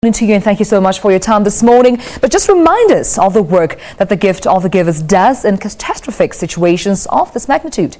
To you, and thank you so much for your time this morning. But just remind us of the work that the Gift of the Givers does in catastrophic situations of this magnitude.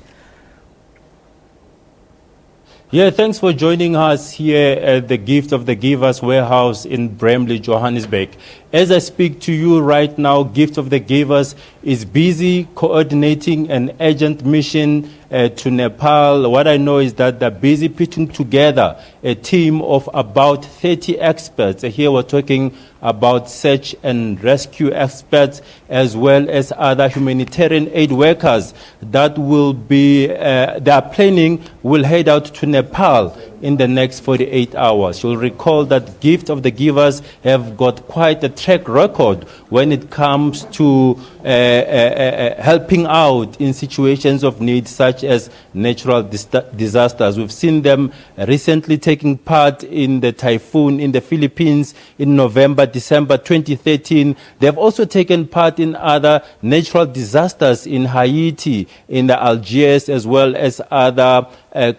Yeah, thanks for joining us here at the Gift of the Givers warehouse in Bramley, Johannesburg. As I speak to you right now, Gift of the Givers is busy coordinating an urgent mission to Nepal. What I know is that they're busy putting together a team of about 30 experts. Here we're talking about search and rescue experts as well as other humanitarian aid workers that will be, they are planning, will head out to Nepal in the next 48 hours. You'll recall that Gift of the Givers have got quite a track record when it comes to helping out in situations of need such as natural disasters. We've seen them recently taking part in the typhoon in the Philippines in November, December 2013. They've also taken part in other natural disasters in Haiti, in the Algiers, as well as other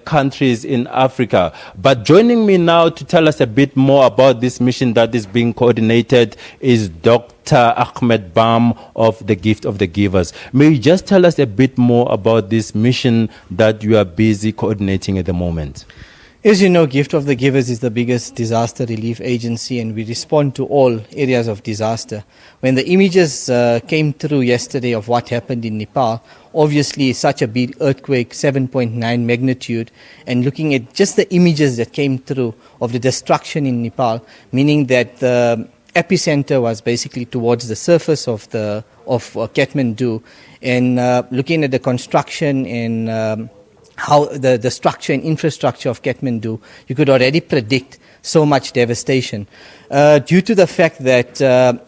countries in Africa. But joining me now to tell us a bit more about this mission that is being coordinated is Dr. Ahmed Bam of the Gift of the Givers. May you just tell us a bit more about this mission that you are busy coordinating at the moment? As you know, Gift of the Givers is the biggest disaster relief agency, and we respond to all areas of disaster. When the images came through yesterday of what happened in Nepal, obviously such a big earthquake, 7.9 magnitude, and looking at just the images that came through of the destruction in Nepal, meaning that the epicenter was basically towards the surface of Kathmandu, and looking at the construction and how the structure and infrastructure of Kathmandu, you could already predict so much devastation. Due to the fact that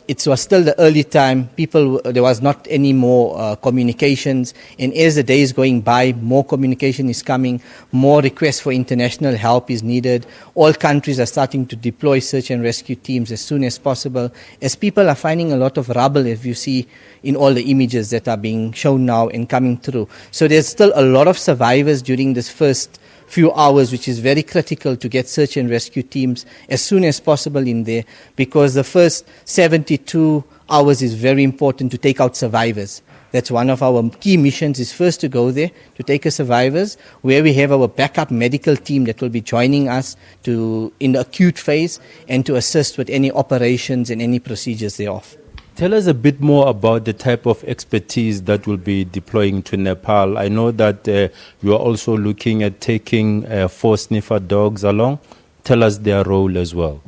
it was still the early time, there was not any more communications, and as the days going by, more communication is coming, more requests for international help is needed. All countries are starting to deploy search and rescue teams as soon as possible, as people are finding a lot of rubble, as you see in all the images that are being shown now and coming through. So there's still a lot of survivors during this first few hours, which is very critical to get search and rescue teams as soon as possible in there, because the first 72 hours is very important to take out survivors. That's one of our key missions, is first to go there to take us survivors, where we have our backup medical team that will be joining us in the acute phase and to assist with any operations and any procedures thereof. Tell us a bit more about the type of expertise that will be deploying to Nepal. I know that you are also looking at taking 4 sniffer dogs along. Tell us their role as well.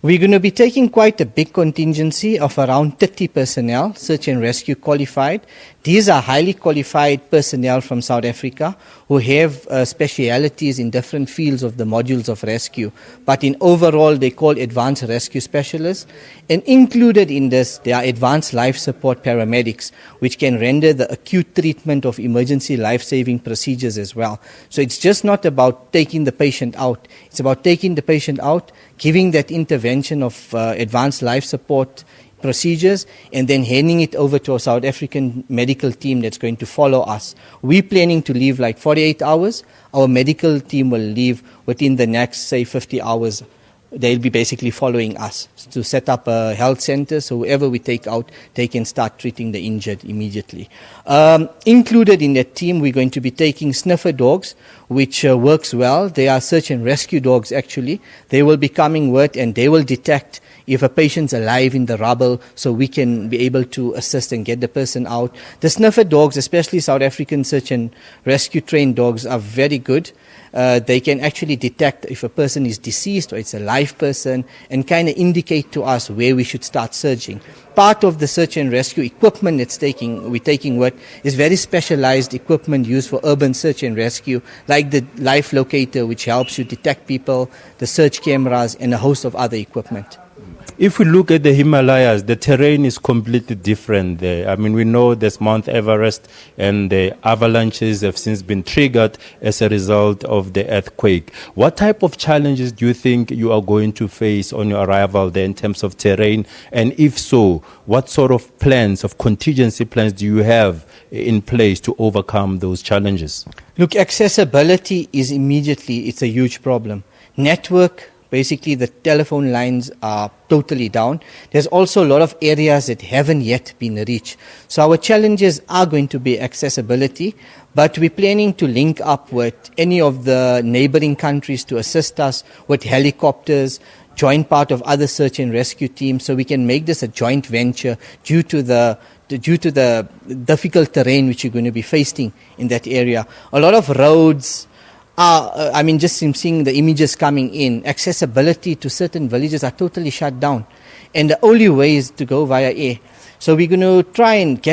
We're going to be taking quite a big contingency of around 30 personnel, search and rescue qualified. These are highly qualified personnel from South Africa who have specialities in different fields of the modules of rescue. But in overall, they call advanced rescue specialists. And included in this, there are advanced life support paramedics, which can render the acute treatment of emergency life-saving procedures as well. So it's just not about taking the patient out. It's about taking the patient out, giving that intervention of advanced life support procedures, and then handing it over to a South African medical team that's going to follow us. We're planning to leave like 48 hours. Our medical team will leave within the next, say, 50 hours. They'll be basically following us to set up a health center, so whoever we take out, they can start treating the injured immediately. Included in that team, we're going to be taking sniffer dogs, which works well. They are search and rescue dogs, actually. They will be coming with, and they will detect if a patient's alive in the rubble, so we can be able to assist and get the person out. The sniffer dogs, especially South African search and rescue trained dogs, are very good. They can actually detect if a person is deceased or it's a live person, and kind of indicate to us where we should start searching. Part of the search and rescue equipment we're taking with is very specialized equipment used for urban search and rescue, like the life locator, which helps you detect people, the search cameras, and a host of other equipment. If we look at the Himalayas, the terrain is completely different there. I mean, we know there's Mount Everest, and the avalanches have since been triggered as a result of the earthquake. What type of challenges do you think you are going to face on your arrival there in terms of terrain? And if so, what sort of plans, of contingency plans, do you have in place to overcome those challenges? Look, accessibility is it's a huge problem. Network, Basically, the telephone lines are totally down. There's also a lot of areas that haven't yet been reached. So our challenges are going to be accessibility, but we're planning to link up with any of the neighboring countries to assist us with helicopters, join part of other search and rescue teams, so we can make this a joint venture due to the difficult terrain which you're going to be facing in that area. A lot of roads are, just seeing the images coming in, accessibility to certain villages are totally shut down. And the only way is to go via air. So we're going to try and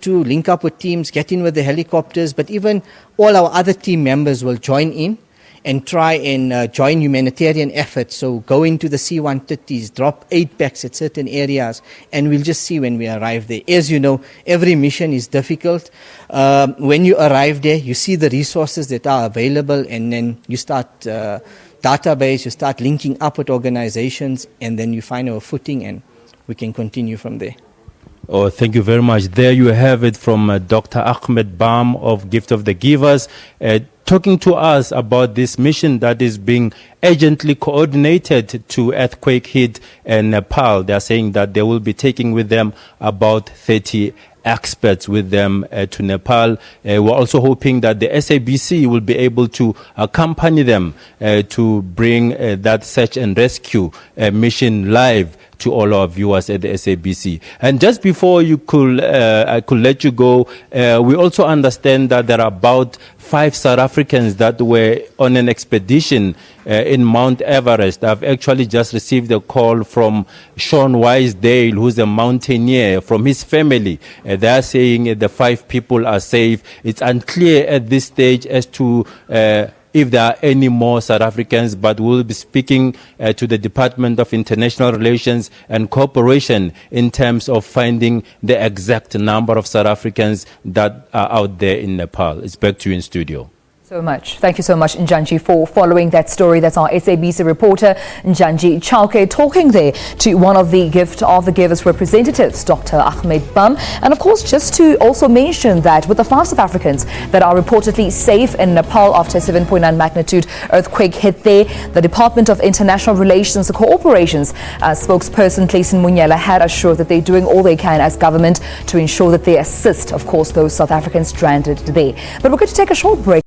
link up with teams, get in with the helicopters, but even all our other team members will join in and try and join humanitarian efforts. So go into the C-130s, drop aid packs at certain areas, and we'll just see when we arrive there. As you know, every mission is difficult. When you arrive there, you see the resources that are available, and then you start database, you start linking up with organizations, and then you find our footing, and we can continue from there. Oh, thank you very much. There you have it from Dr. Ahmed Bam of Gift of the Givers, talking to us about this mission that is being urgently coordinated to earthquake hit Nepal. They are saying that they will be taking with them about 30 experts with them to Nepal. We're also hoping that the SABC will be able to accompany them to bring that search and rescue mission live to all our viewers at the SABC. And just before I could let you go, we also understand that there are about 5 South Africans that were on an expedition in Mount Everest. I've actually just received a call from Sean Wisedale, who's a mountaineer, from his family. They're saying the 5 people are safe. It's unclear at this stage as to if there are any more South Africans, but we'll be speaking to the Department of International Relations and Cooperation in terms of finding the exact number of South Africans that are out there in Nepal. It's back to you in studio. So much. Thank you so much, Njanji, for following that story. That's our SABC reporter, Njanji Chauke, talking there to one of the Gift of the Givers representatives, Dr. Ahmed Bam. And of course, just to also mention that with the 5 South Africans that are reportedly safe in Nepal after a 7.9 magnitude earthquake hit there, the Department of International Relations and Cooperation's spokesperson, Clayson Munyela, had assured that they're doing all they can as government to ensure that they assist, of course, those South Africans stranded there. But we're going to take a short break.